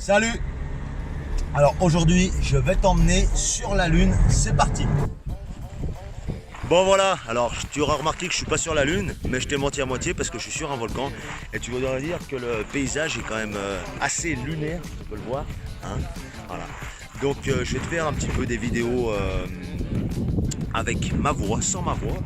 Salut. Alors aujourd'hui, je vais t'emmener sur la Lune. C'est parti. Bon voilà, alors tu auras remarqué que je suis pas sur la Lune, mais je t'ai menti à moitié parce que je suis sur un volcan. Et tu voudrais dire que le paysage est quand même assez lunaire, tu peux le voir. Hein, voilà. Donc je vais te faire un petit peu des vidéos avec ma voix, sans ma voix,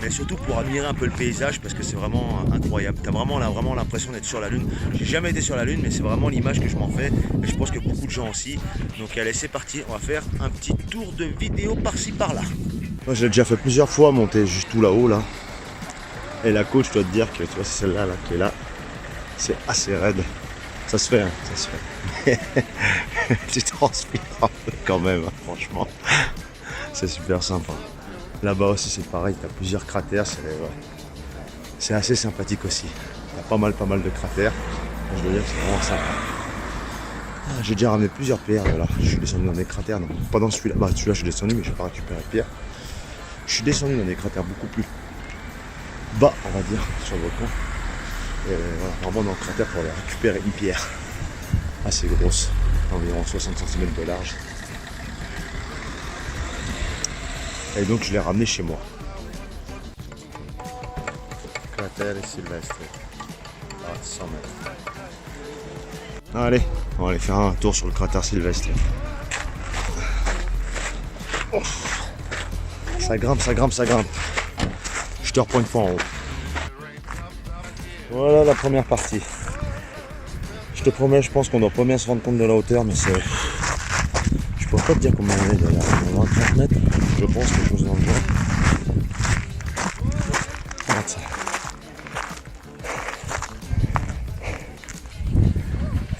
mais surtout pour admirer un peu le paysage parce que c'est vraiment incroyable. Tu as vraiment l'impression d'être sur la Lune. J'ai jamais été sur la Lune, mais c'est vraiment l'image que je m'en fais et je pense que beaucoup de gens aussi. Donc allez, c'est parti, on va faire un petit tour de vidéo par-ci par-là. Moi je l'ai déjà fait plusieurs fois, monter juste tout là-haut là. Et la côte, je dois te dire que tu vois, c'est celle-là là, qui est là. C'est assez raide. Ça se fait, hein, ça se fait. Tu transpires un peu quand même, hein, franchement. C'est super sympa. Là-bas aussi c'est pareil, tu as plusieurs cratères, c'est assez sympathique aussi. Il y a pas mal de cratères. Je dois dire que c'est vraiment sympa. J'ai déjà ramené plusieurs pierres là. Je suis descendu dans des cratères, donc pas dans celui-là. Bah celui-là je suis descendu mais je n'ai pas récupéré de pierre. Je suis descendu dans des cratères beaucoup plus bas, on va dire, sur le volcan. Et voilà, vraiment dans le cratère pour aller récupérer une pierre assez grosse, environ 60 cm de large. Et donc je l'ai ramené chez moi. Cratère Sylvestre. À 100 mètres. Allez, on va aller faire un tour sur le cratère Sylvestre. Oh, ça grimpe, ça grimpe, ça grimpe. Je te reprends une fois en haut. Voilà la première partie. Je te promets, je pense qu'on doit pas bien se rendre compte de la hauteur, mais c'est... Je peux pas te dire combien on est d'ailleurs. On est à 30 mètres, je pense, quelque chose dans le genre. Regarde ça.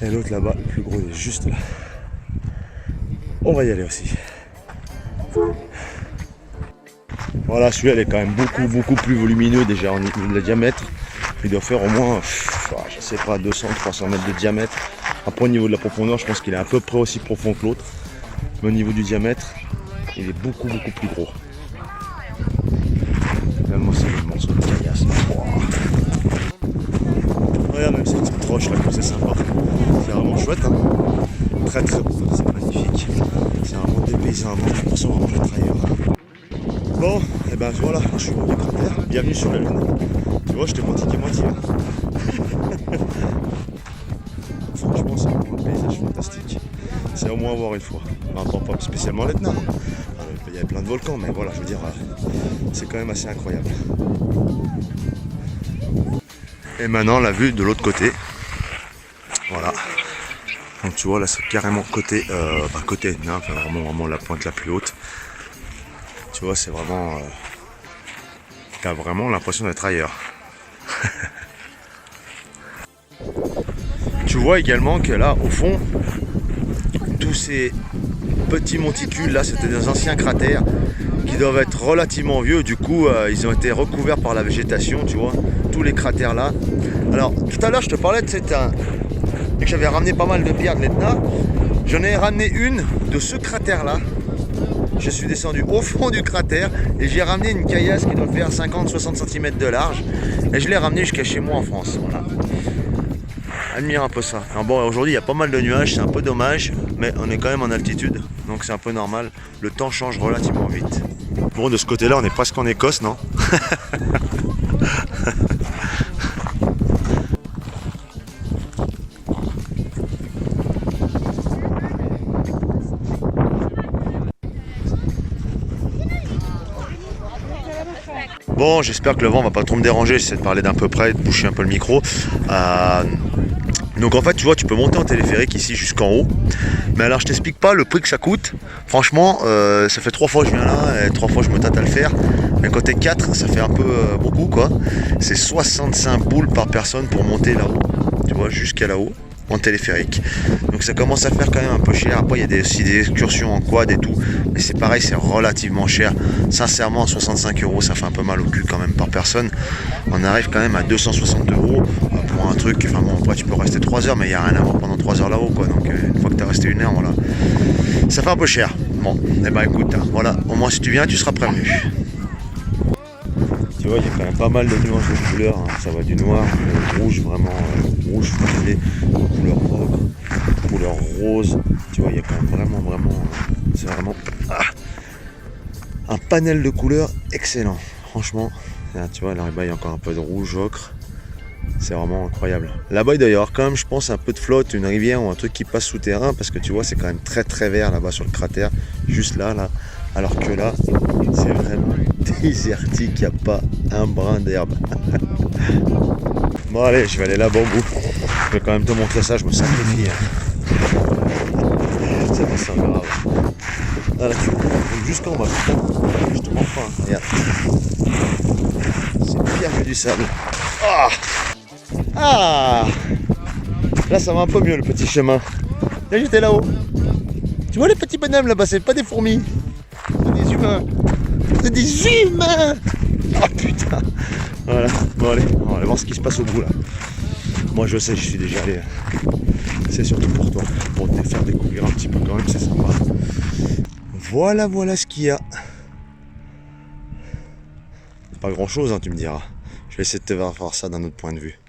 Et l'autre là-bas, le plus gros, il est juste là. On va y aller aussi. Voilà, celui-là, il est quand même beaucoup plus volumineux déjà en niveau de diamètre. Il doit faire au moins, je sais pas, 200-300 mètres de diamètre. Après, au niveau de la profondeur, je pense qu'il est à peu près aussi profond que l'autre. Mais au niveau du diamètre, il est beaucoup plus gros. Même moi, c'est le morceau de caillasse. Regarde, même cette petite roche là, comme c'est sympa. C'est vraiment chouette, hein. Très beau, c'est magnifique. C'est vraiment dépaysant, j'ai l'impression vraiment d'être ailleurs. Bon, et ben voilà, je suis au haut du cratère. Bienvenue sur la Lune. Tu vois, je t'ai menti qu'à moitié. Franchement, c'est vraiment un paysage fantastique. C'est au moins à voir une fois. Enfin, pas spécialement l'Etna. Il y a plein de volcans, mais voilà, je veux dire, c'est quand même assez incroyable. Et maintenant, la vue de l'autre côté. Voilà. Donc tu vois, là, c'est carrément côté Etna, enfin, vraiment la pointe la plus haute. Tu vois, c'est vraiment... t'as vraiment l'impression d'être ailleurs. Tu vois également que là, au fond, tous ces petits monticules là, c'était des anciens cratères qui doivent être relativement vieux. Du coup, ils ont été recouverts par la végétation, tu vois, tous les cratères là. Alors, tout à l'heure, je te parlais de cette... que j'avais ramené pas mal de pierres de l'Etna. J'en ai ramené une de ce cratère là. Je suis descendu au fond du cratère et j'ai ramené une caillasse qui doit faire 50-60 cm de large. Et je l'ai ramené jusqu'à chez moi en France. Voilà. Admire un peu ça. Alors bon, aujourd'hui il y a pas mal de nuages, c'est un peu dommage, mais on est quand même en altitude, donc c'est un peu normal. Le temps change relativement vite. Bon, de ce côté-là, on est presque en Écosse, non? Bon, j'espère que le vent va pas trop me déranger, j'essaie de parler d'un peu près, de boucher un peu le micro. Donc en fait, tu vois, tu peux monter en téléphérique ici jusqu'en haut. Mais alors, je t'explique pas le prix que ça coûte. Franchement, ça fait 3 fois que je viens là, et 3 fois je me tâte à le faire. Mais quand t'es 4, ça fait un peu beaucoup, quoi. C'est 65 boules par personne pour monter là-haut. Tu vois, jusqu'à là-haut, en téléphérique. Donc ça commence à faire quand même un peu cher. Après, il y a aussi des excursions en quad et tout. Mais c'est pareil, c'est relativement cher. Sincèrement, 65 €, ça fait un peu mal au cul quand même par personne. On arrive quand même à 260 € pour un truc. Enfin bon, après tu peux rester 3 heures, mais il n'y a rien à voir pendant 3 heures là-haut, quoi. Donc une fois que tu as resté 1 heure, voilà. Ça fait un peu cher. Bon, et ben écoute, hein, voilà. Au moins si tu viens, tu seras prévenu. Tu vois, il y a quand même pas mal de nuances de couleurs, hein. Ça va du noir au rouge, vraiment rouge foncé, couleur ocre, couleur rose. Tu vois, il y a quand même vraiment, c'est vraiment un panel de couleurs excellent. Franchement, là, tu vois, là-bas il y a encore un peu de rouge, ocre. C'est vraiment incroyable. Là-bas il doit y avoir quand même, je pense, un peu de flotte, une rivière ou un truc qui passe souterrain, parce que tu vois, c'est quand même très vert là-bas sur le cratère, juste là. Alors que là, c'est vraiment désertique, il n'y a pas un brin d'herbe. Bon allez, je vais aller là-bas au bout. Je vais quand même te montrer ça, je me sacrifie. Ça va, c'est grave. Là, tu vois, jusqu'en bas. Je te montre pas. Regarde. C'est pire que du sable. Ah, là, ça va un peu mieux le petit chemin. Là, j'étais là-haut. Tu vois les petits bonhommes là-bas, c'est pas des fourmis. C'est des humains. C'est des humains. Oh putain. Voilà. Bon allez, on va aller voir ce qui se passe au bout là. Moi je sais, je suis déjà allé. C'est surtout pour toi, pour te faire découvrir un petit peu quand même, c'est sympa. Voilà ce qu'il y a. Pas grand chose, hein, tu me diras. Je vais essayer de te voir ça d'un autre point de vue.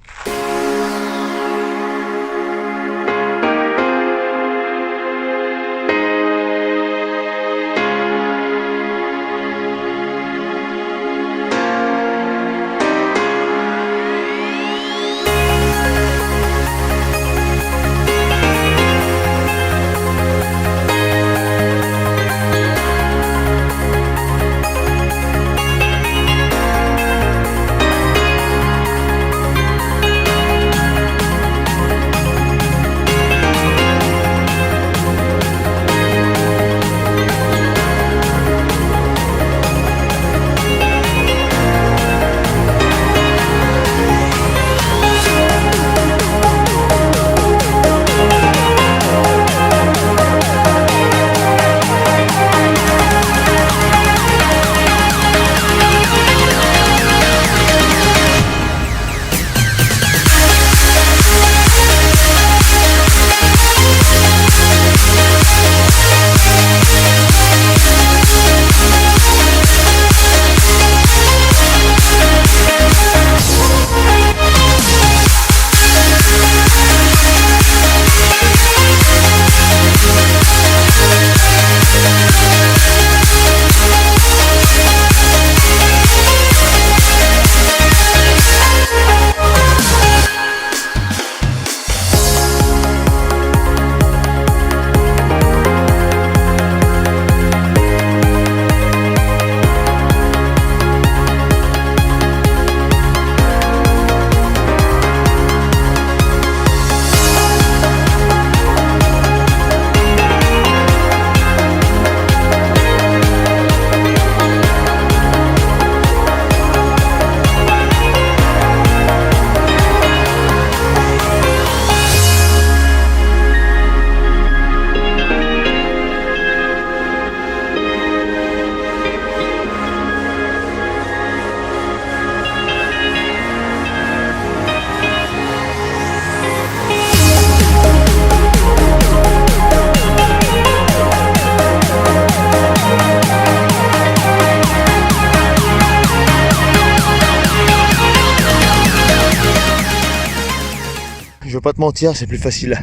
Je veux pas te mentir, c'est plus facile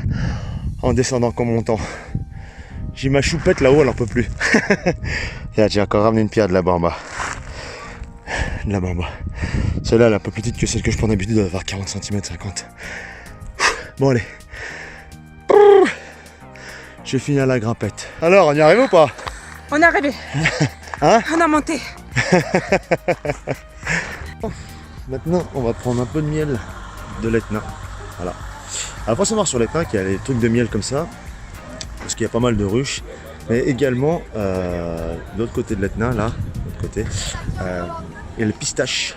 en descendant qu'en montant. J'ai ma choupette là-haut, elle en peut plus. J'ai encore ramené une pierre de là-bas en bas. De là-bas en bas. Celle-là, elle est un peu plus petite que celle que je prends d'habitude, elle doit avoir 40 cm, 50. Bon allez. Je finis à la grimpette. Alors, on y arrive ou pas? On est arrivé. Hein? On a monté. Maintenant, on va prendre un peu de miel de l'Etna. Voilà. Alors, faut savoir sur l'Etna qu'il y a des trucs de miel comme ça, parce qu'il y a pas mal de ruches, mais également, de l'autre côté de l'Etna, là, de l'autre côté, il y a les pistaches.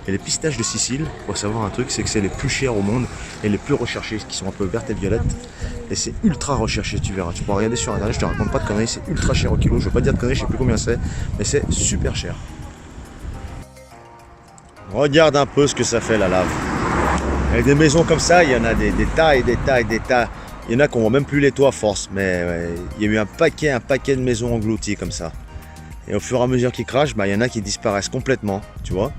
Et les pistaches de Sicile, il faut savoir un truc, c'est que c'est les plus chers au monde et les plus recherchés, qui sont un peu vertes et violettes. Et c'est ultra recherché, tu verras. Tu pourras regarder sur internet, je te raconte pas de conneries, c'est ultra cher au kilo. Je veux pas dire de conneries, je sais plus combien c'est, mais c'est super cher. Regarde un peu ce que ça fait la lave. Avec des maisons comme ça, il y en a des tas et des tas et des tas. Il y en a qui n'ont même plus les toits à force, mais ouais, il y a eu un paquet de maisons englouties comme ça. Et au fur et à mesure qu'ils crachent, bah, il y en a qui disparaissent complètement, tu vois.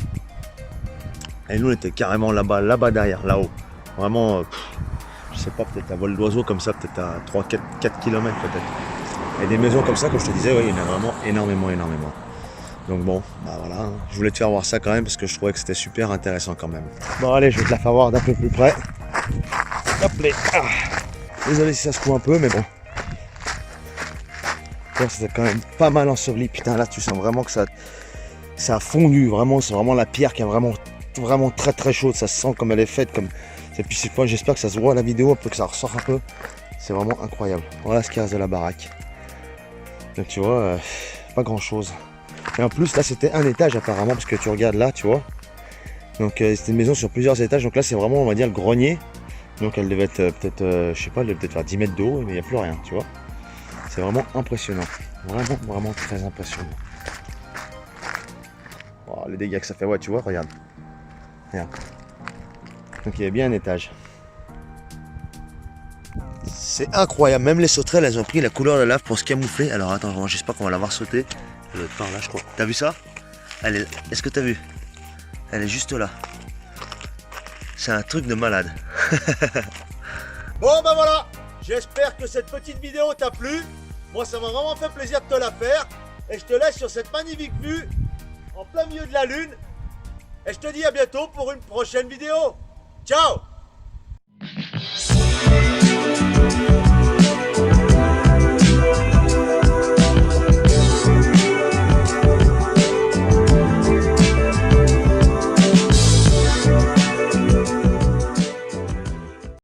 Et nous on était carrément là-bas derrière, là-haut. Vraiment, je sais pas, peut-être à vol d'oiseau comme ça, peut-être à 3-4 km peut-être. Et des maisons comme ça, comme je te disais, ouais, il y en a vraiment énormément. Donc bon, bah voilà, hein. Je voulais te faire voir ça quand même parce que je trouvais que c'était super intéressant quand même. Bon allez, je vais te la faire voir d'un peu plus près. Hop là. Désolé si ça se coupe un peu, mais bon. C'est quand même pas mal enseveli. Putain, là tu sens vraiment que ça a fondu. Vraiment, c'est vraiment la pierre qui est vraiment très chaude. Ça se sent comme elle est faite. Et puis cette fois, j'espère que ça se voit à la vidéo, un peu que ça ressort un peu. C'est vraiment incroyable. Voilà ce qu'il reste de la baraque. Donc tu vois, pas grand chose. Et en plus là c'était un étage apparemment, parce que tu regardes là, tu vois. Donc c'était une maison sur plusieurs étages. Donc là c'est vraiment, on va dire, le grenier. Donc elle devait être peut-être, je sais pas, elle devait peut-être faire 10 mètres de haut, mais il n'y a plus rien, tu vois. C'est vraiment impressionnant. Vraiment très impressionnant. Oh, les dégâts que ça fait, ouais, tu vois, regarde. Donc il y a bien un étage. C'est incroyable, même les sauterelles, elles ont pris la couleur de la lave pour se camoufler. Alors attends, j'espère qu'on va la voir sauter. Elle doit être par là, je crois. T'as vu ça? Est-ce que t'as vu? Elle est juste là. C'est un truc de malade. Bon ben voilà, j'espère que cette petite vidéo t'a plu. Moi ça m'a vraiment fait plaisir de te la faire. Et je te laisse sur cette magnifique vue en plein milieu de la lune. Et je te dis à bientôt pour une prochaine vidéo. Ciao!